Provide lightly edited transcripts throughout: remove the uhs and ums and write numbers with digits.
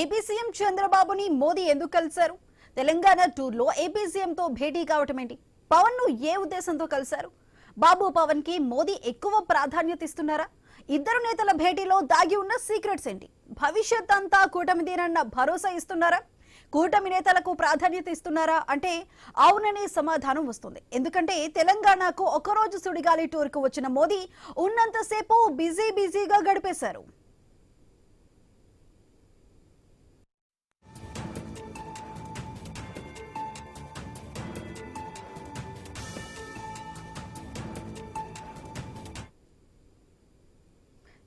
AP CM చంద్రబాబుని మోదీ ఎందుకు కలిశారు? తెలంగాణ టూర్లో ఏపీ సీఎంతో భేటీ కావటం ఏంటి? పవన్ ను ఏ ఉద్దేశంతో కలిశారు? బాబు పవన్ కి మోదీ ఎక్కువ ప్రాధాన్యత ఇస్తున్నారా? ఇద్దరు నేతల భేటీలో దాగి ఉన్న సీక్రెట్స్ ఏంటి? భవిష్యత్ అంతా కూటమిదేనన్న భరోసా ఇస్తున్నారా? కూటమి నేతలకు ప్రాధాన్యత ఇస్తున్నారా అంటే అవుననే సమాధానం వస్తుంది. ఎందుకంటే తెలంగాణకు ఒకరోజు సుడిగాలి టూర్ కు వచ్చిన మోదీ ఉన్నంతసేపు బిజీగా గడిపేశారు.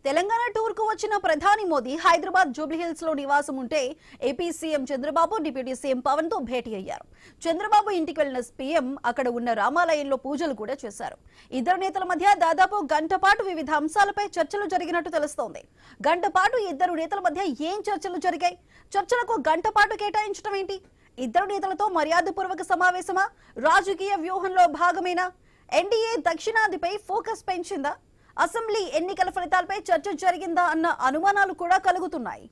తెలంగాణ టూర్ కు వచ్చిన ప్రధాని మోదీ హైదరాబాద్ జూబ్లీహిల్స్ లో నివాసం ఉంటే AP CM Chandrababu deputy CM Pawan తో భేటీ అయ్యారు. చంద్రబాబు ఇంటికి వెళ్లిన పీఎం అక్కడ ఉన్న రామాలయంలో పూజలు కూడా చేశారు. ఇద్దరు నేతల మధ్య దాదాపు గంట పాటు వివిధ అంశాలపై చర్చలు జరిగినట్టు తెలుస్తోంది. గంట పాటు ఇద్దరు నేతల మధ్య ఏం చర్చలు జరిగాయి? చర్చలకు గంట పాటు కేటాయించడం ఏంటి? ఇద్దరు నేతలతో మర్యాదపూర్వక సమావేశమా? రాజకీయ వ్యూహంలో భాగమేనా? ఎన్డీఏ దక్షిణాదిపై ఫోకస్ పెంచిందా? అసెంబ్లీ ఎన్నికల ఫలితాలపై చర్చ జరిగిందా అన్న అనుమానాలు కూడా కలుగుతున్నాయి.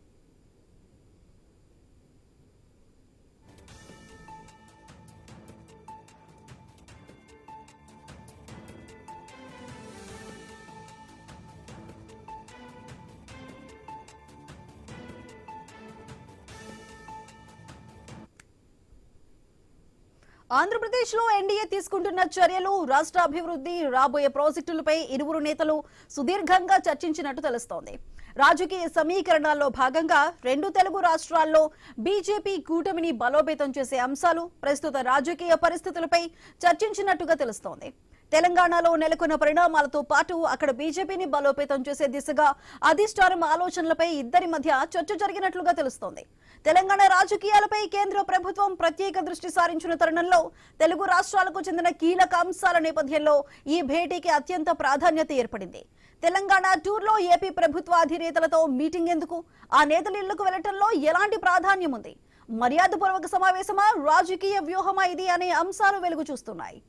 ఆంధ్రప్రదేశ్ లో ఎన్డీఏ తీసుకుంటున్న చర్యలు, రాష్ట్ర అభివృద్ధి, రాబోయే ప్రాజెక్టులపై ఇరువురు నేతలు సుదీర్ఘంగా చర్చించినట్టు తెలుస్తోంది. రాజకీయ సమీకరణాల్లో భాగంగా రెండు తెలుగు రాష్ట్రాల్లో బీజేపీ కూటమిని బలోపేతం చేసే అంశాలు, ప్రస్తుత రాజకీయ పరిస్థితులపై చర్చించినట్టుగా తెలుస్తోంది. తెలంగాణలో నెలకొన్న పరిణామాలతో పాటు అక్కడ బీజేపీని బలోపేతం చేసే దిశగా అధిష్టానం ఆలోచనలపై ఇద్దరి మధ్య చర్చ జరిగినట్లుగా తెలుస్తోంది. తెలంగాణ రాజకీయాలపై కేంద్ర ప్రభుత్వం ప్రత్యేక దృష్టి సారించిన తరుణంలో తెలుగు రాష్ట్రాలకు చెందిన కీలక అంశాల నేపథ్యంలో ఈ భేటీకి అత్యంత ప్రాధాన్యత ఏర్పడింది. తెలంగాణ టూర్లో ఏపీ ప్రభుత్వ అధినేతలతో మీటింగ్ ఎందుకు? ఆ నేతల ఇళ్లకు వెళ్లటంలో ఎలాంటి ప్రాధాన్యం ఉంది? మర్యాదపూర్వక సమావేశమా, రాజకీయ వ్యూహమా ఇది అనే అంశాలు వెలుగు చూస్తున్నాయి.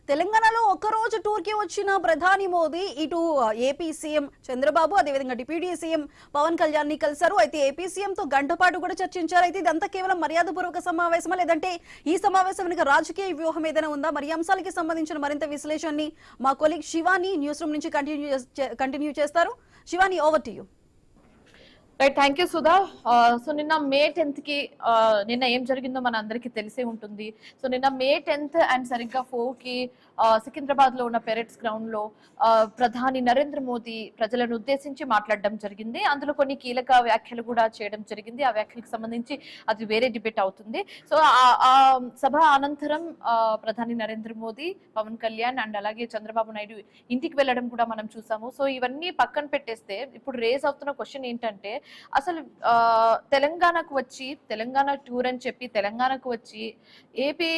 తెలంగాణలో ఒక్కరోజు టూర్ కి వచ్చిన ప్రధాని మోదీ ఇటు ఏపీ సీఎం చంద్రబాబు, అదేవిధంగా డిప్యూటీ సీఎం పవన్ కళ్యాణ్ ని కలిశారు. అయితే ఏపీ సీఎం తో గంట పాటు కూడా చర్చించారు. అయితే ఇదంతా కేవలం మర్యాదపూర్వక సమావేశమా, లేదంటే ఈ సమావేశం వెనుక రాజకీయ వ్యూహం ఏదైనా ఉందా? మరి అంశాలకి సంబంధించిన మరింత విశ్లేషణని మా కొలీగ్ శివాని న్యూస్ రూమ్ నుంచి కంటిన్యూ చేస్తారు. Shivani, over to you. Right, thank you Sudha. So నిన్న మే 10th కి నిన్న ఏం జరిగిందో మన అందరికీ తెలిసే ఉంటుంది. సో నిన్న మే 10th అండ్ సరిగ్గా 4 కి సికింద్రాబాద్ లో ఉన్న పెరెట్స్ గ్రౌండ్ లో ప్రధాని నరేంద్ర మోదీ ప్రజలను ఉద్దేశించి మాట్లాడడం జరిగింది. అందులో కొన్ని కీలక వ్యాఖ్యలు కూడా చేయడం జరిగింది. ఆ వ్యాఖ్యలకు సంబంధించి అది వేరే డిబేట్ అవుతుంది. సో ఆ సభ అనంతరం ప్రధాని నరేంద్ర మోదీ, పవన్ కళ్యాణ్ అండ్ అలాగే చంద్రబాబు నాయుడు ఇంటికి వెళ్ళడం కూడా మనం చూసాము. సో ఇవన్నీ పక్కన పెట్టేస్తే ఇప్పుడు రేజ్ అవుతున్న క్వశ్చన్ ఏంటంటే, అసలు తెలంగాణకు వచ్చి తెలంగాణ టూర్ అని చెప్పి తెలంగాణకు వచ్చి ఏపీ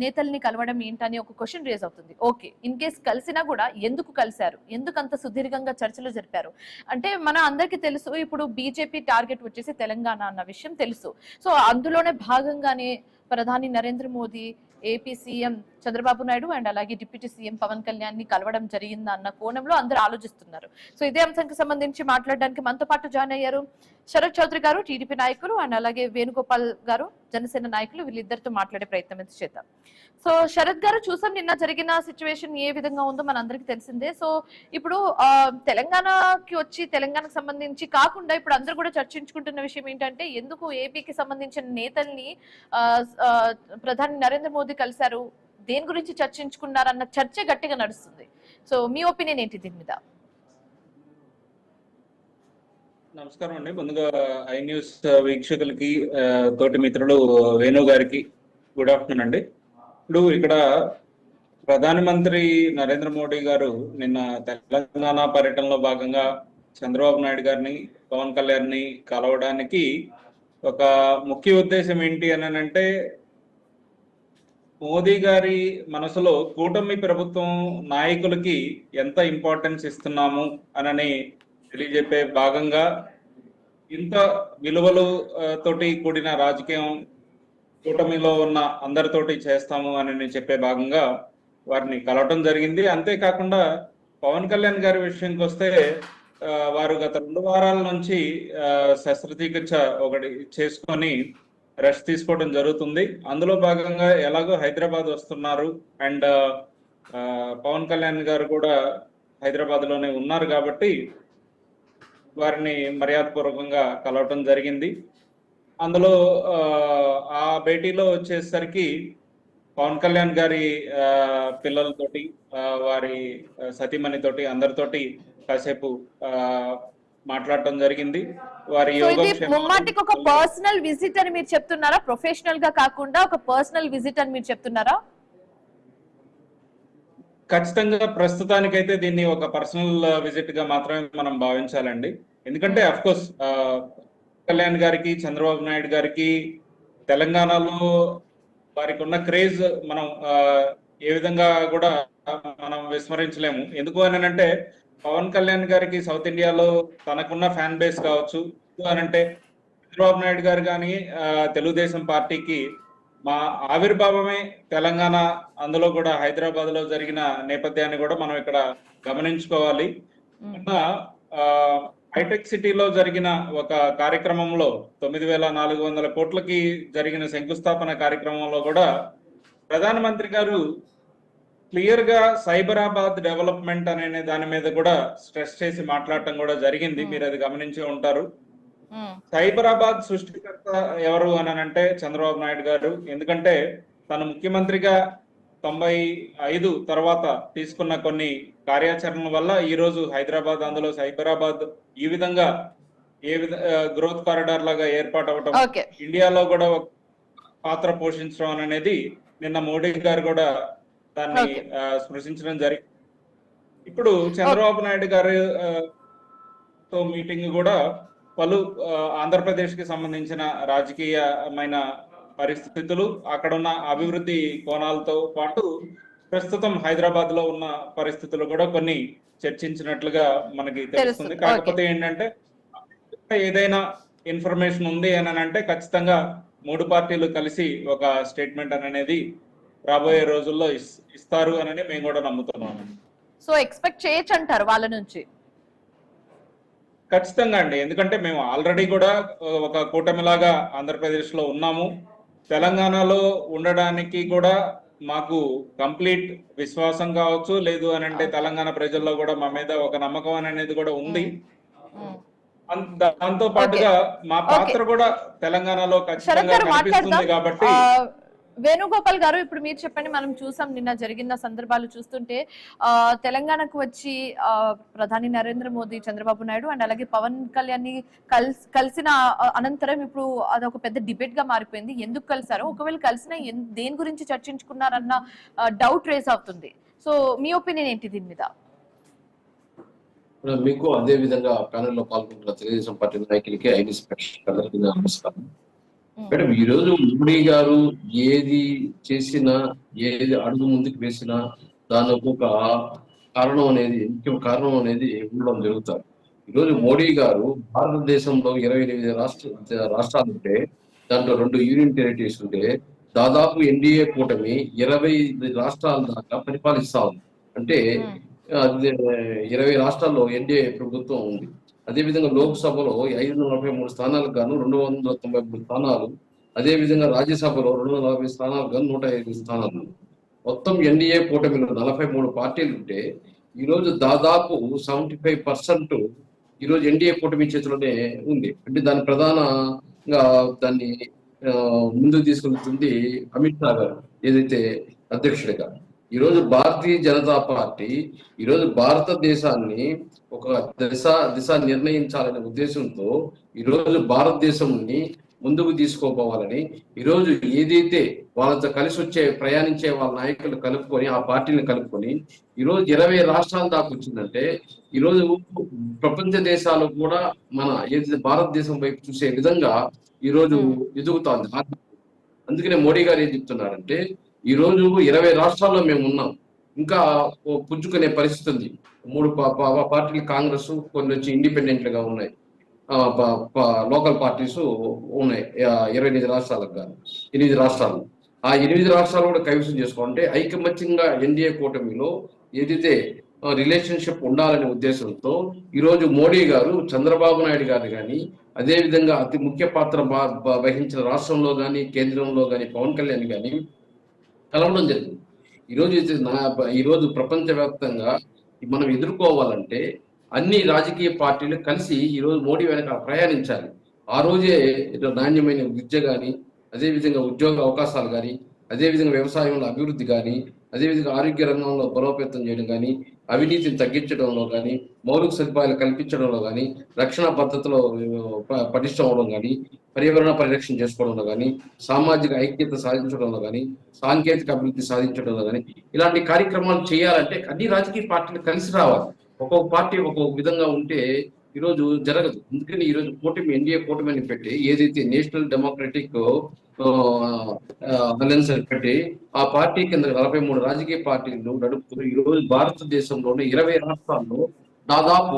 నేతల్ని కలవడం ఏంటని ఒక క్వశ్చన్ రేజ్ అవుతుంది. ఓకే, ఇన్ కేస్ కలిసినా కూడా ఎందుకు కలిశారు? ఎందుకు అంత సుదీర్ఘంగా చర్చలు జరిపారు? అంటే మన అందరికీ తెలుసు, ఇప్పుడు బీజేపీ టార్గెట్ వచ్చేసి తెలంగాణ అన్న విషయం తెలుసు. సో అందులోనే భాగంగానే ప్రధాని Narendra Modi AP CM Chandrababu Naidu and అలాగే డిప్యూటీ సీఎం పవన్ కళ్యాణ్ ని కలవడం జరిగింది అన్న కోణంలో అందరూ ఆలోచిస్తున్నారు. సో ఇదే అంశానికి సంబంధించి మాట్లాడడానికి మనతో పాటు జాయిన్ అయ్యారు శరత్ చౌదరి గారు, టీడీపీ నాయకులు, అండ్ అలాగే వేణుగోపాల్ గారు, జనసేన నాయకులు. వీళ్ళిద్దరితో మాట్లాడే ప్రయత్నం అయితే చేద్దాం. సో శరత్ గారు, చూసాం నిన్న జరిగిన సిచ్యువేషన్ ఏ విధంగా ఉందో మన అందరికి తెలిసిందే. సో ఇప్పుడు తెలంగాణకి వచ్చి తెలంగాణకు సంబంధించి కాకుండా ఇప్పుడు అందరూ కూడా చర్చించుకుంటున్న విషయం ఏంటంటే, ఎందుకు ఏపీకి సంబంధించిన నేతల్ని ప్రధాని నరేంద్ర మోదీ కలిశారు, దేని గురించి చర్చించుకున్నారన్న చర్చ గట్టిగా నడుస్తుంది. సో మీ ఒపీనియన్ ఏంటి దీని మీద? నమస్కారం అండి. ముందుగా ఐ న్యూస్ వీక్షకులకి, తోటి మిత్రులు వేణు గారికి గుడ్ ఆఫ్టర్నూన్ అండి. ఇప్పుడు ఇక్కడ ప్రధానమంత్రి నరేంద్ర మోడీ గారు నిన్న తెలంగాణ పర్యటనలో భాగంగా చంద్రబాబు నాయుడు గారిని, పవన్ కళ్యాణ్ ని కలవడానికి ఒక ముఖ్య ఉద్దేశం ఏంటి అని అంటే, మోదీ గారి మనసులో కూటమి ప్రభుత్వం నాయకులకి ఎంత ఇంపార్టెన్స్ ఇస్తున్నాము అని తెలియజెప్పే భాగంగా ఇంత విలువలు తోటి కూడిన రాజకీయం కూటమిలో ఉన్న అందరితోటి చేస్తాము అని చెప్పే భాగంగా వారిని కలవటం జరిగింది. అంతేకాకుండా పవన్ కళ్యాణ్ గారి విషయానికి వస్తే వారు గత 2 వారాల నుంచి శస్త్రచికిత్స ఒకటి చేసుకొని రెస్ట్ తీసుకోవడం జరుగుతుంది. అందులో భాగంగా ఎలాగో హైదరాబాద్ వస్తున్నారు అండ్ పవన్ కళ్యాణ్ గారు కూడా హైదరాబాద్ లోనే ఉన్నారు కాబట్టి వారిని మర్యాదపూర్వకంగా కలవటం జరిగింది. అందులో ఆ భేటీలో వచ్చేసరికి పవన్ కళ్యాణ్ గారి పిల్లలతోటి వారి సతీమణితోటి అందరితోటి కాసేపు మాట్లాడటం జరిగింది. వారి ముమ్మాటికి ఒక పర్సనల్ విజిట్ అని మీరు చెప్తున్నారా? ప్రొఫెషనల్ గా కాకుండా ఒక పర్సనల్ విజిట్ అని మీరు చెప్తున్నారా? ఖచ్చితంగా ప్రస్తుతానికైతే దీన్ని ఒక పర్సనల్ విజిట్ గా మాత్రమే మనం భావించాలండి. ఎందుకంటే అఫ్ కోర్స్ కళ్యాణ్ గారికి, చంద్రబాబు నాయుడు గారికి తెలంగాణలో వారికి ఉన్న క్రేజ్ మనం ఏ విధంగా కూడా మనం విస్మరించలేము. ఎందుకు అని అంటే పవన్ కళ్యాణ్ గారికి సౌత్ ఇండియాలో తనకున్న ఫ్యాన్ బేస్ కావచ్చు, అంటే చంద్రబాబు నాయుడు గారు కానీ తెలుగుదేశం పార్టీకి మా ఆవిర్భావమే తెలంగాణ, అందులో కూడా హైదరాబాద్ లో జరిగిన నేపథ్యాన్ని కూడా మనం ఇక్కడ గమనించుకోవాలి. హైటెక్ సిటీలో జరిగిన ఒక కార్యక్రమంలో 9,400 కోట్లకి జరిగిన శంకుస్థాపన కార్యక్రమంలో కూడా ప్రధానమంత్రి గారు క్లియర్ గా సైబరాబాద్ డెవలప్మెంట్ అనే దాని మీద కూడా స్ట్రెస్ చేసి మాట్లాడటం కూడా జరిగింది. మీరు అది గమనించే ఉంటారు. సైబరాబాద్ సృష్టికర్త ఎవరు అని అంటే చంద్రబాబు నాయుడు గారు. ఎందుకంటే తను ముఖ్యమంత్రిగా 95 తర్వాత తీసుకున్న కొన్ని కార్యాచరణ వల్ల ఈ రోజు హైదరాబాద్, అందులో సైబరాబాద్ ఈ విధంగా గ్రోత్ కారిడార్ లాగా ఏర్పాటు అవటం, ఇండియాలో కూడా ఒక పాత్ర పోషించడం అనేది నిన్న మోడీ గారు కూడా దాన్ని స్పృశించడం జరిగింది. ఇప్పుడు చంద్రబాబు నాయుడు గారు తో మీటింగ్ కూడా పలు ఆంధ్రప్రదేశ్ కి సంబంధించిన రాజకీయమైన పరిస్థితులు, అక్కడ ఉన్న అభివృద్ధి కోణాలతో పాటు ప్రస్తుతం హైదరాబాద్ లో ఉన్న పరిస్థితులు కూడా కొన్ని చర్చించినట్లుగా మనకి తెలుస్తుంది. కాకపోతే ఏంటంటే ఏదైనా ఇన్ఫర్మేషన్ ఉంది అని అంటే ఖచ్చితంగా 3 పార్టీలు కలిసి ఒక స్టేట్మెంట్ అనేది రాబోయే రోజుల్లో ఇస్తారు అని మేము కూడా నమ్ముతున్నాము. సో ఎక్స్పెక్ట్ చేయొచ్చు అంటారు వాళ్ళ నుంచి? ఖచ్చితంగా అండి. ఎందుకంటే మేము ఆల్రెడీ కూడా ఒక కూటమిలాగా ఆంధ్రప్రదేశ్ లో ఉన్నాము. తెలంగాణలో ఉండడానికి కూడా మాకు కంప్లీట్ విశ్వాసం కావచ్చు, లేదు అని అంటే తెలంగాణ ప్రజల్లో కూడా మా మీద ఒక నమ్మకం అనేది కూడా ఉంది. దాంతో పాటుగా మా పాత్ర కూడా తెలంగాణలో ఖచ్చితంగా కనిపిస్తుంది. కాబట్టి వేణుగోపాల్ గారు, ఇప్పుడు మీరు చెప్పండి, మనం చూసాం నిన్న జరిగిన సందర్భాలు చూస్తుంటే తెలంగాణకు వచ్చి ప్రధాని నరేంద్ర మోదీ, చంద్రబాబు నాయుడు అండ్ అలాగే పవన్ కళ్యాణ్ ని కలిసిన అనంతరం ఇప్పుడు అదొక పెద్ద డిబేట్ గా మారిపోయింది. ఎందుకు కలిసారో, ఒకవేళ కలిసిన దేని గురించి చర్చించుకున్నారన్న డౌట్ రేస్ అవుతుంది. సో మీ ఒపీనియన్ ఏంటి దీని మీద? మీకు అదే విధంగా ప్యానెల్ లో పాల్గొంటున్న తెలుగుదేశం పార్టీ నాయకులకి అందరికీ నమస్కారం. మేడం, ఈ రోజు మోడీ గారు ఏది చేసినా, ఏది అడుగు ముందుకు వేసినా దానికి ఒక కారణం అనేది, ముఖ్య కారణం అనేది ఉండడం జరుగుతారు. ఈరోజు మోడీ గారు భారతదేశంలో 28 రాష్ట్రాలు ఉంటే దాంట్లో 2 యూనియన్ టెరిటరీస్ ఉంటే దాదాపు ఎన్డీఏ కూటమి 20 రాష్ట్రాల దాకా పరిపాలిస్తా ఉంది. అంటే 20 రాష్ట్రాల్లో ఎన్డీఏ ప్రభుత్వం ఉంది. అదేవిధంగా లోక్సభలో 543 స్థానాలకు గాను 293 స్థానాలు, అదేవిధంగా రాజ్యసభలో 240 స్థానాలకు గాను 105 స్థానాలు. మొత్తం ఎన్డీఏ కూటమిలో 43 పార్టీలు ఉంటే ఈరోజు దాదాపు 75% ఈరోజు ఎన్డీఏ కూటమి చేతిలోనే ఉంది. అంటే దాని ప్రధానంగా దాన్ని ముందుకు తీసుకెళ్తుంది అమిత్ షా గారు, ఏదైతే అధ్యక్షుడిగా. ఈరోజు భారతీయ జనతా పార్టీ ఈరోజు భారతదేశాన్ని ఒక దిశ నిర్ణయించాలనే ఉద్దేశంతో ఈరోజు భారతదేశంని ముందుకు తీసుకోపోవాలని ఈరోజు ఏదైతే వాళ్ళతో కలిసి వచ్చే ప్రయాణించే వాళ్ళ నాయకులు కలుపుకొని, ఆ పార్టీని కలుపుకొని ఈరోజు 20 రాష్ట్రాల దాకా వచ్చిందంటే ఈరోజు ప్రపంచ దేశాలు కూడా మన ఏదైతే భారతదేశం వైపు చూసే విధంగా ఈరోజు ఎదుగుతోంది. అందుకనే మోడీ గారు ఏం చెప్తున్నారంటే ఈ రోజు 20 రాష్ట్రాల్లో మేము ఉన్నాం, ఇంకా పుంజుకునే పరిస్థితి ఉంది. 3 పార్టీలు కాంగ్రెస్, కొన్ని వచ్చి ఇండిపెండెంట్ గా ఉన్నాయి. లోకల్ పార్టీస్ ఉన్నాయి 28 రాష్ట్రాలకు కాదు 8 రాష్ట్రాలు. ఆ 8 రాష్ట్రాలు కూడా కైవసం చేసుకోవాలంటే ఐకమత్యంగా ఎన్డీఏ కూటమిలో ఏదైతే రిలేషన్షిప్ ఉండాలనే ఉద్దేశంతో ఈరోజు మోడీ గారు చంద్రబాబు నాయుడు గారు కానీ అదేవిధంగా అతి ముఖ్య పాత్ర వహించిన రాష్ట్రంలో కానీ కేంద్రంలో కానీ పవన్ కళ్యాణ్ కానీ కలవడం జరిగింది. ఈరోజు ప్రపంచవ్యాప్తంగా మనం ఎదుర్కోవాలంటే అన్ని రాజకీయ పార్టీలు కలిసి ఈరోజు మోడీ వెనక ప్రయాణించాలి. ఆ రోజే నాణ్యమైన విద్య కానీ అదేవిధంగా ఉద్యోగ అవకాశాలు కానీ అదేవిధంగా వ్యవసాయంలో అభివృద్ధి కానీ అదేవిధంగా ఆరోగ్య రంగంలో బలోపేతం చేయడం కానీ అవినీతిని తగ్గించడంలో కానీ మౌలిక సదుపాయాలు కల్పించడంలో కానీ రక్షణ పద్ధతిలో పటిష్టం అవడం కానీ పర్యావరణ పరిరక్షణ చేసుకోవడంలో కానీ సామాజిక ఐక్యత సాధించడంలో కానీ సాంకేతిక అభివృద్ధి సాధించడంలో కానీ ఇలాంటి కార్యక్రమాలు చేయాలంటే అన్ని రాజకీయ పార్టీలు కలిసి రావాలి. ఒక్కొక్క పార్టీ ఒక్కొక్క విధంగా ఉంటే ఈరోజు జరగదు. అందుకని ఈరోజు కూటమి ఎన్డీఏ కూటమిని పెట్టి ఏదైతే నేషనల్ డెమోక్రటిక్ అలయన్స్ పెట్టి ఆ పార్టీ కింద 43 రాజకీయ పార్టీలు నడుపుతూ ఈరోజు భారతదేశంలోని 20 రాష్ట్రాల్లో దాదాపు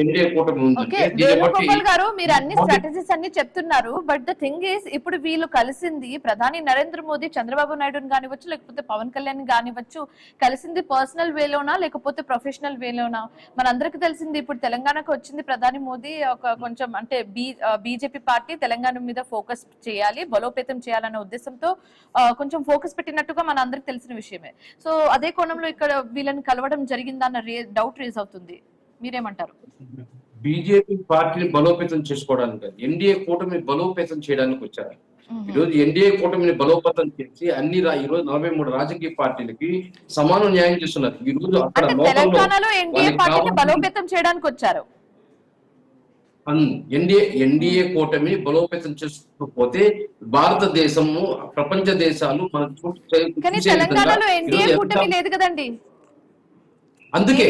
ఎన్డీఏ కూటమి ఓకే, వేణుగోపాల్ గారు మీరు అన్ని స్ట్రాటజీస్ అన్ని చెప్తున్నారు. బట్ ద థింగ్ ఈస్ ఇప్పుడు వీళ్ళు కలిసింది ప్రధాని నరేంద్ర మోదీ చంద్రబాబు నాయుడుని కానివచ్చు లేకపోతే పవన్ కళ్యాణ్ కానివచ్చు, కలిసింది పర్సనల్ వేలోనా లేకపోతే ప్రొఫెషనల్ వేలోనా? మనందరికి తెలిసింది ఇప్పుడు తెలంగాణకు వచ్చింది ప్రధాని మోదీ ఒక కొంచెం అంటే బీజేపీ పార్టీ తెలంగాణ మీద ఫోకస్ చేయాలి, బలోపేతం చేయాలనే ఉద్దేశంతో కొంచెం ఫోకస్ పెట్టినట్టుగా మన అందరికి తెలిసిన విషయమే. సో అదే కోణంలో ఇక్కడ వీళ్ళని కలవడం జరిగిందన్న డౌట్ రేజ్ అవుతుంది. మీరేమంటారు? బీజేపీ పార్టీని బలోపేతం చేసుకోవడానికి ఎన్డీఏ కూటమి బలోపేతం చేయడానికి వచ్చారు. ఈరోజు ఎన్డీఏ కూటమిని బలోపేతం చేసి ఈరోజు 43 రాజకీయ పార్టీలకి సమాన న్యాయం చేస్తున్నారు. ఈ రోజు అక్కడ తెలంగాణలో ఎన్డీఏ పార్టీని బలోపేతం చేయడానికి వచ్చారు. ఎన్డీఏ కూటమిని బలోపేతం చేసుకోకపోతే భారతదేశము ప్రపంచ దేశాలు మన తెలంగాణలో ఎన్డీఏ కూటమి లేదు కదండి. అందుకే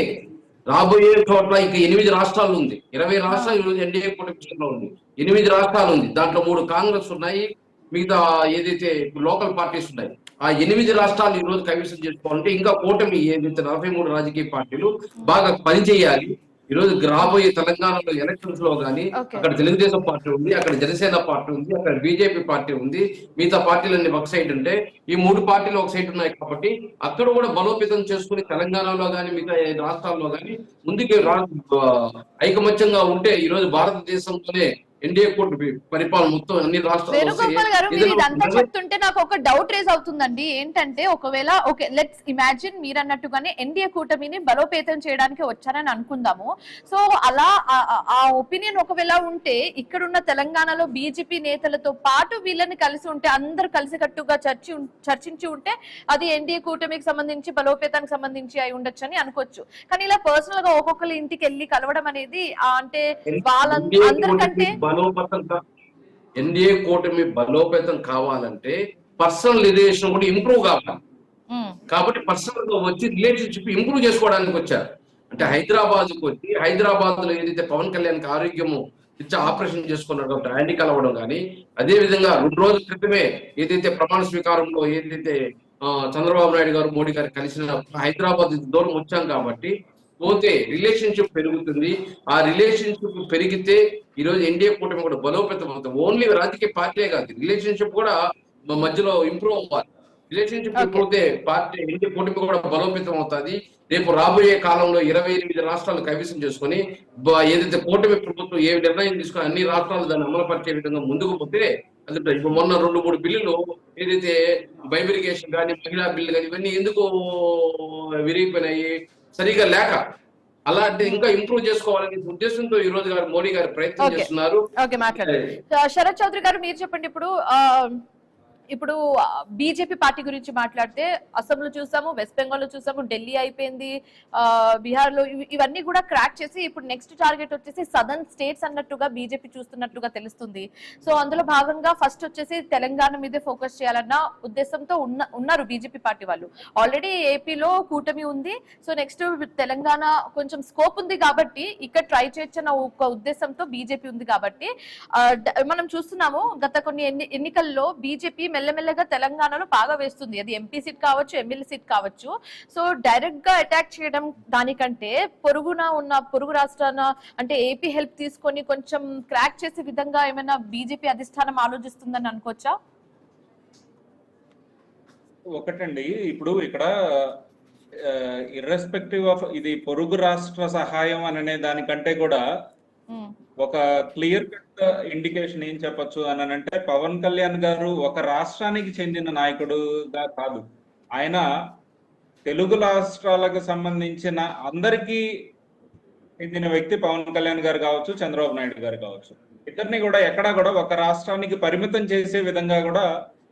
రాబోయే చోట్ల ఇక 8 రాష్ట్రాలు ఉంది. 20 రాష్ట్రాలు ఈరోజు ఎన్డీఏ కూటమిలో ఉంది. 8 రాష్ట్రాలు ఉంది. దాంట్లో 3 కాంగ్రెస్ ఉన్నాయి, మిగతా ఏదైతే లోకల్ పార్టీస్ ఉన్నాయి. ఆ 8 రాష్ట్రాలు ఈ రోజు కైవసం చేసుకోవాలంటే ఇంకా కూటమి ఏదైతే 43 రాజకీయ పార్టీలు బాగా పనిచేయాలి. ఈ రోజు రాబోయే తెలంగాణలో ఎలక్షన్స్ లో కానీ అక్కడ తెలుగుదేశం పార్టీ ఉంది, అక్కడ జనసేన పార్టీ ఉంది, అక్కడ బీజేపీ పార్టీ ఉంది, మిగతా పార్టీలన్నీ ఒక సైడ్ ఉంటే ఈ 3 పార్టీలు ఒక సైడ్ ఉన్నాయి. కాబట్టి అక్కడ కూడా బలోపేతం చేసుకుని తెలంగాణలో కానీ మిగతా రాష్ట్రాల్లో కానీ ముందుకు ఐకమత్యంగా ఉంటే ఈ రోజు భారతదేశంలోనే ఎన్డీఏ కూటమి పరిపాలన మొత్తం అన్ని వేణుగోపాల్ గారు మీరు ఇదంతా చెప్తుంటే నాకు ఒక డౌట్ రేజ్ అవుతుందండి. ఏంటంటే ఒకవేళ ఓకే లెట్స్ ఇమాజిన్ మీరు అన్నట్టుగానే ఎన్డీఏ కూటమిని బలోపేతం చేయడానికి వచ్చారని అనుకుందాము. సో అలా ఆ ఒపీనియన్ ఒకవేళ ఉంటే ఇక్కడున్న తెలంగాణలో బీజేపీ నేతలతో పాటు వీళ్ళని కలిసి ఉంటే అందరు కలిసికట్టుగా చర్చించి ఉంటే అది ఎన్డీఏ కూటమికి సంబంధించి బలోపేతానికి సంబంధించి అయి ఉండొచ్చు అని అనుకోవచ్చు. కానీ ఇలా పర్సనల్ గా ఒక్కొక్కరి ఇంటికి వెళ్ళి కలవడం అనేది అంటే వాళ్ళందరికంటే ఎన్డీఏ కూటమి బలోపేతం కావాలంటే పర్సనల్ రిలేషన్ కూడా ఇంప్రూవ్ కావాలి. కాబట్టి పర్సనల్ గా వచ్చి రిలేషన్షిప్ ఇంప్రూవ్ చేసుకోవడానికి వచ్చారు. అంటే హైదరాబాద్ కు వచ్చి హైదరాబాద్ లో ఏదైతే పవన్ కళ్యాణ్ కి ఆరోగ్యము ఇచ్చి ఆపరేషన్ చేసుకున్నాడు కాబట్టి ఆయన్ని కలవడం కానీ అదే విధంగా 2 రోజుల క్రితమే ఏదైతే ప్రమాణ స్వీకారంలో ఏదైతే చంద్రబాబు నాయుడు గారు మోడీ గారు కలిసిన హైదరాబాద్ దూరం వచ్చాం కాబట్టి పోతే రిలేషన్షిప్ పెరుగుతుంది. ఆ రిలేషన్షిప్ పెరిగితే ఈరోజు ఎన్డీఏ కూటమి కూడా బలోపేతం అవుతుంది. ఓన్లీ రాజకీయ పార్టీయే కాదు, రిలేషన్షిప్ కూడా మధ్యలో ఇంప్రూవ్ అవ్వాలి. రిలేషన్షిప్ ఇంప్రూవ్ అయితే పార్టీ ఎన్డీఏ కూటమి కూడా బలోపేతం అవుతుంది. రేపు రాబోయే కాలంలో 28 రాష్ట్రాలు కైవసం చేసుకుని ఏదైతే కూటమి ప్రభుత్వం ఏ నిర్ణయం తీసుకుని అన్ని రాష్ట్రాలు దాన్ని అమలుపరిచే విధంగా ముందుకు పోతే అది ఇప్పుడు మొన్న 2-3 బిల్లులు ఏదైతే బైబిరిగేషన్ కానీ మహిళా బిల్లు కానీ ఇవన్నీ ఎందుకు విరిగిపోయినాయి సరిగా లేక. అలాంటి ఇంకా ఇంప్రూవ్ చేసుకోవాలనే ఉద్దేశంతో ఈ రోజు మోడీ గారు ప్రయత్నం చేస్తున్నారు. శరత్ చౌదరి గారు మీరు చెప్పండి. ఇప్పుడు బీజేపీ పార్టీ గురించి మాట్లాడితే అస్సాంలో చూసాము, వెస్ట్ బెంగాల్ లో చూసాము, ఢిల్లీ అయిపోయింది, బీహార్ లో ఇవన్నీ కూడా క్రాక్ చేసి ఇప్పుడు నెక్స్ట్ టార్గెట్ వచ్చేసి సదర్న్ స్టేట్స్ అన్నట్టుగా బీజేపీ చూస్తున్నట్టుగా తెలుస్తుంది. సో అందులో భాగంగా ఫస్ట్ వచ్చేసి తెలంగాణ మీదే ఫోకస్ చేయాలన్న ఉద్దేశంతో ఉన్నారు బీజేపీ పార్టీ వాళ్ళు. ఆల్రెడీ ఏపీలో కూటమి ఉంది. సో నెక్స్ట్ తెలంగాణ కొంచెం స్కోప్ ఉంది కాబట్టి ఇక్కడ ట్రై చేయొచ్చన్న ఒక ఉద్దేశంతో బీజేపీ ఉంది కాబట్టి మనం చూస్తున్నాము గత కొన్ని ఎన్నికల్లో బీజేపీ మెల్లమెల్లగా తెలంగాణలో బాగా వేస్తుంది. అది ఎంపీ సీట్ కావచ్చు, ఎమ్మెల్యే సీట్ కావచ్చు. సో డైరెక్ట్ గా అటాక్ చేయడం దానికంటే పొరుగు రాష్ట్రాన అంటే ఏపీ హెల్ప్ తీసుకొని కొంచెం క్రాక్ చేసే విధంగా ఏమైనా బీజేపీ అధిష్టానం ఆలోచిస్తుందని అనుకోవచ్చా? ఒకటండి, ఇప్పుడు ఇక్కడ ఇర్రెస్పెక్టివ్ ఆఫ్ ఇది పొరుగు రాష్ట్ర సహాయం అనే దానికంటే కూడా ఒక క్లియర్ కట్ ఇండికేషన్ ఏం చెప్పొచ్చు అని అంటే, పవన్ కళ్యాణ్ గారు ఒక రాష్ట్రానికి చెందిన నాయకుడుగా కాదు, ఆయన తెలుగు రాష్ట్రాలకు సంబంధించిన అందరికీ చెందిన వ్యక్తి. పవన్ కళ్యాణ్ గారు కావచ్చు, చంద్రబాబు నాయుడు గారు కావచ్చు, ఇద్దరిని కూడా ఎక్కడా కూడా ఒక రాష్ట్రానికి పరిమితం చేసే విధంగా కూడా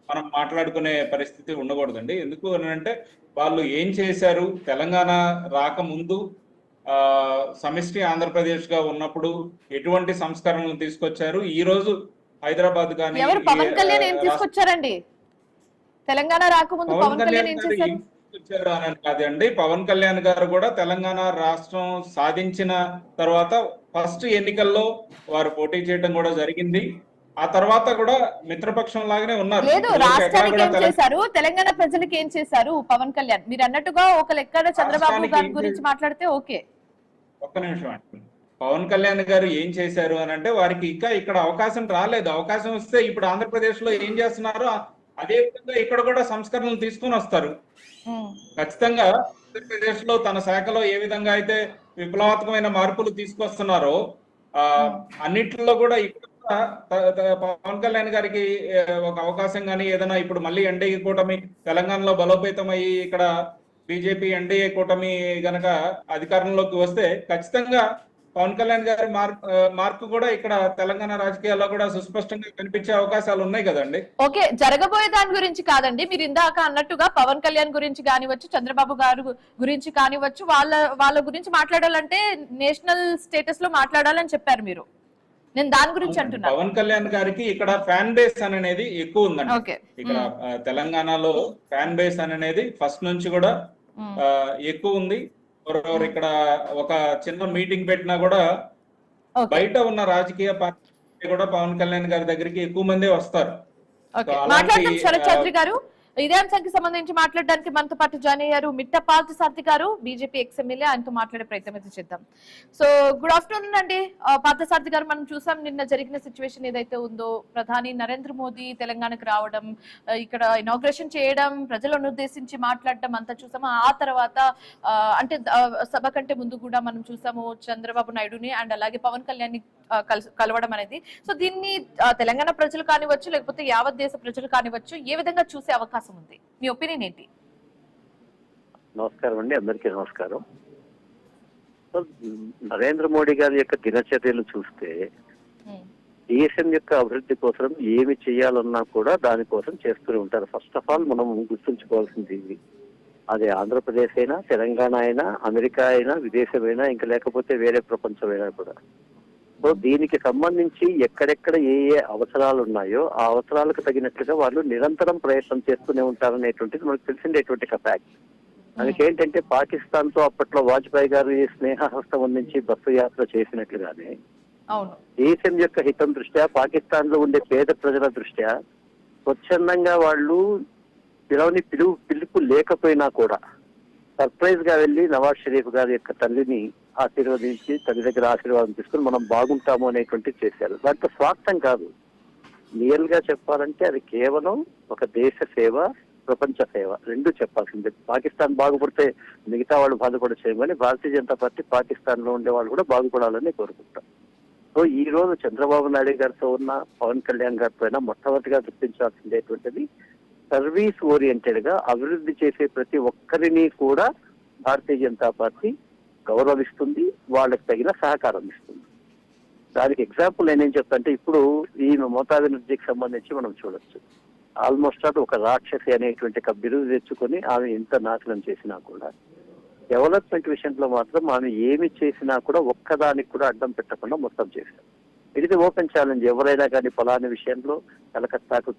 మనం మాట్లాడుకునే పరిస్థితి ఉండకూడదండి. ఎందుకు అని అంటే, వాళ్ళు ఏం చేశారు, తెలంగాణ రాకముందు సమిష్టి ఆంధ్రప్రదేశ్ గా ఉన్నప్పుడు ఎటువంటి సంస్కరణలు తీసుకొచ్చారు, ఈ రోజు హైదరాబాద్ కానీ ఎవరు పవన్ కళ్యాణ్ ఏం తీసుకొచ్చారండి? తెలంగాణ రాకముందు పవన్ కళ్యాణ్ ఏం చేశారు అని కాదండి. పవన్ కళ్యాణ్ గారు కూడా తెలంగాణ రాష్ట్రం సాధించిన తర్వాత ఫస్ట్ ఎన్నికల్లో వారు పోటీ చేయడం కూడా జరిగింది. ఆ తర్వాత కూడా మిత్రపక్షం లాగానే ఉన్నారు. లేదు, రాష్ట్రానికి ఏం చేశారు, తెలంగాణ ప్రజలకు ఏం చేశారు పవన్ కళ్యాణ్? మీరు అన్నట్టుగా ఒక లెక్కన చంద్రబాబు గారి గురించి మాట్లాడితే ఓకే. ఒక్క నిమిషం అండి, పవన్ కళ్యాణ్ గారు ఏం చేశారు అని అంటే, వారికి ఇంకా ఇక్కడ అవకాశం రాలేదు. అవకాశం వస్తే ఇప్పుడు ఆంధ్రప్రదేశ్ లో ఏం చేస్తున్నారో అదే విధంగా ఇక్కడ కూడా సంస్కరణలు తీసుకుని వస్తారు. ఖచ్చితంగా ఆంధ్రప్రదేశ్ లో తన శాఖలో ఏ విధంగా అయితే విప్లవాత్మకమైన మార్పులు తీసుకొస్తున్నారో అన్నిట్లో కూడా ఇక్కడ పవన్ కళ్యాణ్ గారికి ఒక అవకాశం కానీ ఏదైనా ఇప్పుడు మళ్ళీ ఎన్డీఏ కూటమి తెలంగాణలో బలోపేతం అయ్యి ఇక్కడ బీజేపీ ఎన్డీఏ కూటమి గనక అధికారంలోకి వస్తే ఖచ్చితంగా పవన్ కళ్యాణ్ గారి మార్కు కూడా ఇక్కడ తెలంగాణ రాజకీయాల్లో కూడా సుస్పష్టంగా కనిపించే అవకాశాలు ఉన్నాయి కదండి. ఓకే, జరగబోయే దాని గురించి కాదండి, మీరు ఇందాక అన్నట్టుగా పవన్ కళ్యాణ్ గురించి కానివచ్చు, చంద్రబాబు గారు గురించి కానివచ్చు, వాళ్ళ గురించి మాట్లాడాలంటే నేషనల్ స్టేటస్ లో మాట్లాడాలని చెప్పారు మీరు. నేను దాని గురించి అంటున్నా. పవన్ కళ్యాణ్ గారికి ఇక్కడ ఫ్యాన్ బేస్ అనేది ఎక్కువ ఉందండి. ఇక్కడ తెలంగాణలో ఫ్యాన్ బేస్ అనేది ఫస్ట్ నుంచి కూడా ఎక్కువ ఉంది. ఇక్కడ ఒక చిన్న మీటింగ్ పెట్టినా కూడా బయట ఉన్న రాజకీయ పార్టీ కూడా పవన్ కళ్యాణ్ గారి దగ్గరికి ఎక్కువ మంది వస్తారు. మాట్లాడతాం శరత్ చౌదరి గారు. ఇదే అంశానికి సంబంధించి మాట్లాడడానికి మనతో పాటు జాయిన్ అయ్యారు మిట్ట పార్థసారథి గారు, బీజేపీ ఎక్స్ ఎమ్మెల్యే. ఆయనతో మాట్లాడే ప్రయత్నం అయితే చేద్దాం. సో గుడ్ ఆఫ్టర్నూన్ అండి పార్థసారథి గారు. మనం చూసాం నిన్న జరిగిన సిచ్యువేషన్ ఏదైతే ఉందో, ప్రధాని నరేంద్ర మోదీ తెలంగాణకు రావడం, ఇక్కడ ఇనాగ్రేషన్ చేయడం, ప్రజలను ఉద్దేశించి మాట్లాడడం అంతా చూసాము. ఆ తర్వాత అంటే సభ కంటే ముందు కూడా మనం చూసాము చంద్రబాబు నాయుడుని అండ్ అలాగే పవన్ కళ్యాణ్ ని కలవడం అనేది. సో దీన్ని తెలంగాణ ప్రజలు కానివచ్చు, లేకపోతే యావత్ దేశ ప్రజలు కానివచ్చు, ఏ విధంగా చూసే అవకాశం ఉంది? మీ ఒపీనియన్ ఏంటి? నమస్కారం అండి, అందరికీ నమస్కారం. నరేంద్ర మోడీ గారి యొక్క దినచర్యలు చూస్తే దేశం యొక్క అభివృద్ధి కోసం ఏమి చేయాలన్నా కూడా దానికోసం చేస్తూనే ఉంటారు. ఫస్ట్ ఆఫ్ ఆల్ మనం గుర్తుంచుకోవాల్సింది అది ఆంధ్రప్రదేశ్ అయినా, తెలంగాణ అయినా, అమెరికా అయినా, విదేశమైనా, ఇంకా లేకపోతే వేరే ప్రపంచమైనా కూడా. సో దీనికి సంబంధించి ఎక్కడెక్కడ ఏ ఏ అవసరాలు ఉన్నాయో ఆ అవసరాలకు తగినట్లుగా వాళ్ళు నిరంతరం ప్రయత్నం చేస్తూనే ఉంటారనేటువంటిది మనకు తెలిసిందేటువంటి ఫ్యాక్ట్. అందుకేంటంటే పాకిస్తాన్ తో అప్పట్లో వాజ్పేయి గారు స్నేహహస్తం అందించి బస్సు యాత్ర చేసినట్లుగానే దేశం యొక్క హితం దృష్ట్యా, పాకిస్తాన్ లో ఉండే పేద ప్రజల దృష్ట్యా స్వచ్ఛందంగా వాళ్ళు పిలుపు లేకపోయినా కూడా సర్ప్రైజ్ గా వెళ్లి నవాజ్ షరీఫ్ గారి యొక్క తల్లిని ఆశీర్వదించి తల్లి దగ్గర ఆశీర్వాదం తీసుకుని మనం బాగుంటాము అనేటువంటిది చేశారు. దాంట్లో స్వార్థం కాదు. రియల్ గా చెప్పాలంటే అది కేవలం ఒక దేశ సేవ, ప్రపంచ సేవ, రెండు చెప్పాల్సిందే. పాకిస్తాన్ బాగుపడితే మిగతా వాళ్ళు బాధపడచేయం, కానీ భారతీయ జనతా పార్టీ పాకిస్తాన్ లో ఉండే వాళ్ళు కూడా బాగుపడాలని కోరుకుంటాం. సో ఈ రోజు చంద్రబాబు నాయుడు గారితో ఉన్న పవన్ కళ్యాణ్ గారితో అయినా మొట్టమొదటిగా గుర్తించాల్సిందేటువంటిది సర్వీస్ ఓరియంటెడ్ గా అభివృద్ధి చేసే ప్రతి ఒక్కరిని కూడా భారతీయ జనతా పార్టీ గౌరవిస్తుంది, వాళ్ళకి తగిన సహకారం ఇస్తుంది. దానికి ఎగ్జాంపుల్ నేనేం చెప్తానంటే, ఇప్పుడు ఈ మమతా బెనర్జీకి సంబంధించి మనం చూడొచ్చు. ఆల్మోస్ట్ అది ఒక రాక్షసి అనేటువంటి బిరుదు తెచ్చుకొని ఆమె ఎంత నాశనం చేసినా కూడా డెవలప్మెంట్ విషయంలో మాత్రం ఆమె ఏమి చేసినా కూడా ఒక్కదానికి కూడా అడ్డం పెట్టకుండా మొత్తం చేశారు. ఇది ఓపెన్ ఛాలెంజ్. ఎవరైనా కానీ ఫలాని విషయంలో కలకత్తాకు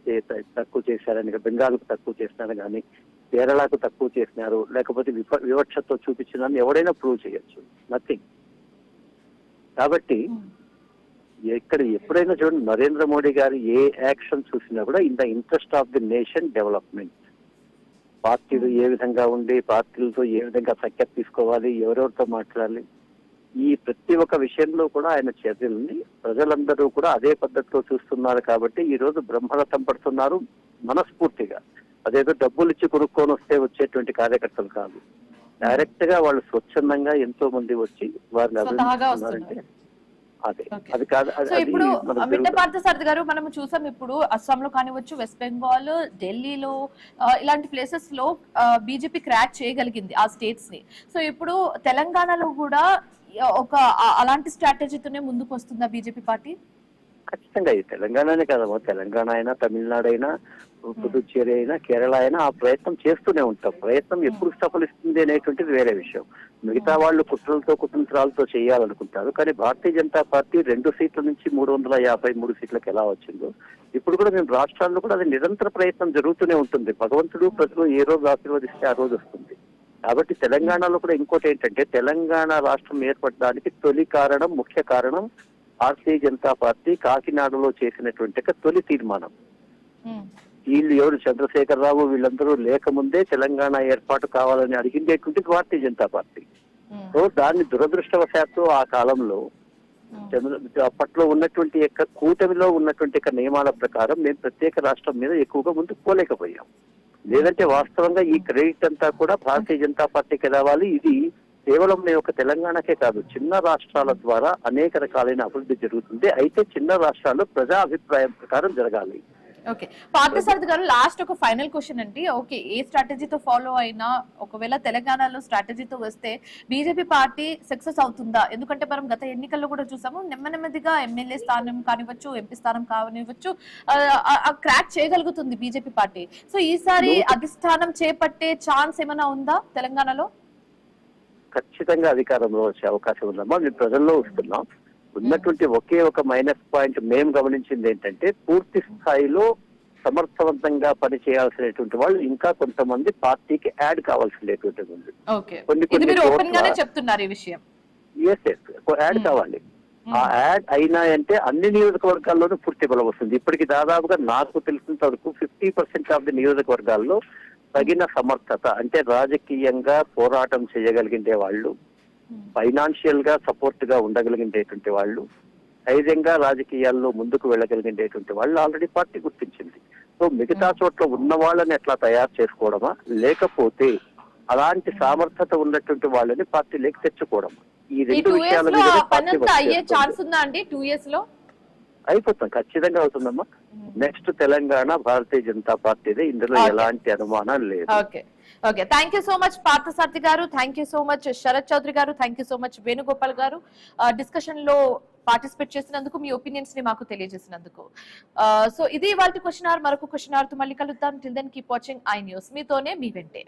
తక్కువ చేశారని, బెంగాల్కు తక్కువ చేసినారు కానీ, కేరళకు తక్కువ చేసినారు, లేకపోతే వివక్షతో చూపించినారని ఎవరైనా ప్రూవ్ చేయొచ్చు. నథింగ్. కాబట్టి ఇక్కడ ఎప్పుడైనా చూడండి, నరేంద్ర మోడీ గారు ఏ యాక్షన్ చూసినా కూడా in the interest of the nation development. పార్టీలు ఏ విధంగా ఉండి పార్టీలతో ఏ విధంగా సఖ్యత తీసుకోవాలి, ఎవరెవరితో మాట్లాడాలి, ఈ ప్రతి ఒక్క విషయంలో కూడా ఆయన చర్యల్ని ప్రజలందరూ కూడా అదే పద్ధతిలో చూస్తున్నారు. కాబట్టి ఈ రోజు బ్రహ్మరథం పడుతున్నారు మనస్ఫూర్తిగా. అదేదో డబ్బులు ఇచ్చి కొనుక్కొని వస్తే వచ్చేటువంటి కార్యకర్తలు కాదు, డైరెక్ట్ గా వాళ్ళు స్వచ్ఛందంగా ఎంతో మంది వచ్చి వారిని అభినందిస్తున్నారంటే అదే అది కాదు. సో ఇప్పుడు మిట్ట పార్థసారథి గారు మనం చూసాం, ఇప్పుడు అస్సాంలో కానివచ్చు, వెస్ట్ బెంగాల్, ఢిల్లీలో ఇలాంటి ప్లేసెస్ లో బీజేపీ క్రాక్ చేయగలిగింది ఆ స్టేట్స్ ని. సో ఇప్పుడు తెలంగాణలో కూడా ఒక అలాంటి స్ట్రాటజీతోనే ముందుకు వస్తుందా బీజేపీ పార్టీ? ఖచ్చితంగా ఇది తెలంగాణనే కదమ్మా, తెలంగాణ అయినా, తమిళనాడు అయినా, పుదుచ్చేరి అయినా, కేరళ అయినా ఆ ప్రయత్నం చేస్తూనే ఉంటాం. ప్రయత్నం ఎప్పుడు సఫలిస్తుంది అనేటువంటిది వేరే విషయం. మిగతా వాళ్ళు కుట్రలతో కుతంత్రాలతో చేయాలనుకుంటారు. కానీ భారతీయ జనతా పార్టీ 2 సీట్ల నుంచి 353 సీట్లకు ఎలా వచ్చిందో ఇప్పుడు కూడా మేము రాష్ట్రాల్లో కూడా అది నిరంతర ప్రయత్నం జరుగుతూనే ఉంటుంది. భగవంతుడు ప్రజలు ఏ రోజు ఆశీర్వదిస్తే ఆ రోజు వస్తుంది. కాబట్టి తెలంగాణలో కూడా ఇంకోటి ఏంటంటే, తెలంగాణ రాష్ట్రం ఏర్పడడానికి తొలి కారణం, ముఖ్య కారణం భారతీయ జనతా పార్టీ కాకినాడలో చేసినటువంటి తొలి తీర్మానం. వీళ్ళు ఎవరు, చంద్రశేఖరరావు వీళ్ళందరూ లేకముందే తెలంగాణ ఏర్పాటు కావాలని అడిగిండేటువంటిది భారతీయ జనతా పార్టీ. సో దాన్ని దురదృష్టవశాత్తు ఆ కాలంలో అప్పట్లో ఉన్నటువంటి కూటమిలో ఉన్నటువంటి నియమాల ప్రకారం మేము ప్రత్యేక రాష్ట్రం మీద ఎక్కువగా ముందుకు పోలేకపోయాం. లేదంటే వాస్తవంగా ఈ క్రెడిట్ అంతా కూడా భారతీయ జనతా పార్టీకి రావాలి. ఇది కేవలం మేము ఒక తెలంగాణకే కాదు, చిన్న రాష్ట్రాల ద్వారా అనేక రకాలైన అభివృద్ధి జరుగుతుంది. అయితే చిన్న రాష్ట్రాల్లో ప్రజా అభిప్రాయం ప్రకారం జరగాలి. ఓకే, పార్థసారథి గారు, లాస్ట్ ఒక ఫైనల్ క్వశ్చన్ అండి. ఓకే, ఏ స్ట్రాటజీతో ఫాలో అయినా ఒకవేళ తెలంగాణలో స్ట్రాటజీతో వస్తే బీజేపీ పార్టీ సక్సెస్ అవుతుందా? ఎందుకంటే మనం గత ఎన్నికల్లో కూడా చూసాము, నెమ్మదిగా ఎమ్మెల్యే స్థానం కానివచ్చు, ఎంపీ స్థానం కానివచ్చు క్రాక్ చేయగలుగుతుంది బీజేపీ పార్టీ. సో ఈసారి అధిష్టానం చేపట్టే ఛాన్స్ ఏమైనా ఉందా తెలంగాణలో? ఖచ్చితంగా అధికారంలో వచ్చే అవకాశం ఉందమ్మా. మేము ప్రజల్లో వస్తున్నాం. ఉన్నటువంటి ఒకే ఒక మైనస్ పాయింట్ మేము గమనించింది ఏంటంటే, పూర్తి స్థాయిలో సమర్థవంతంగా పనిచేయాల్సినటువంటి వాళ్ళు ఇంకా కొంతమంది పార్టీకి యాడ్ కావాల్సినటువంటిది ఉంది. యాడ్ కావాలి. ఆ యాడ్ అయినాయంటే అన్ని నియోజకవర్గాల్లోనూ పూర్తి బలం వస్తుంది. ఇప్పటికి దాదాపుగా నాకు తెలిసినంత వరకు 50% ఆఫ్ ది నియోజకవర్గాల్లో తగిన సమర్థత, అంటే రాజకీయంగా పోరాటం చేయగలిగే వాళ్ళు, ఫైనాన్షియల్ గా సపోర్ట్ గా ఉండగలిగేటువంటి వాళ్ళు, ధైర్యంగా రాజకీయాల్లో ముందుకు వెళ్ళగలిగేటువంటి వాళ్ళు ఆల్రెడీ పార్టీ గుర్తించింది. సో మిగతా చోట్ల ఉన్న వాళ్ళని ఎట్లా తయారు చేసుకోవడమా, లేకపోతే అలాంటి సామర్థ్యత ఉన్నటువంటి వాళ్ళని పార్టీలోకి తెచ్చుకోవడమా, ఈ 2 విషయాల మీద అయిపోతాం. ఖచ్చితంగా అవుతుందమ్మా. నెక్స్ట్ తెలంగాణ భారతీయ జనతా పార్టీదే, ఇందులో ఎలాంటి అనుమానం లేదు. Okay, thank you so much Parthasarathi garu, thank you so much Sarath Chowdary garu, thank you so much Venugopal garu, discussion లో పార్టిసిపేట్ చేసినందుకు, మీ ఒపీనియన్స్ ని మాకు తెలియజేసినందుకు. సో ఇది ఇవాల్టి క్వశ్చన్ అవర్. మరొక క్వశ్చన్ అవర్ తో మళ్ళీ కలుద్దాం. Till then keep watching I News. మీతోనే మీ వెంటే.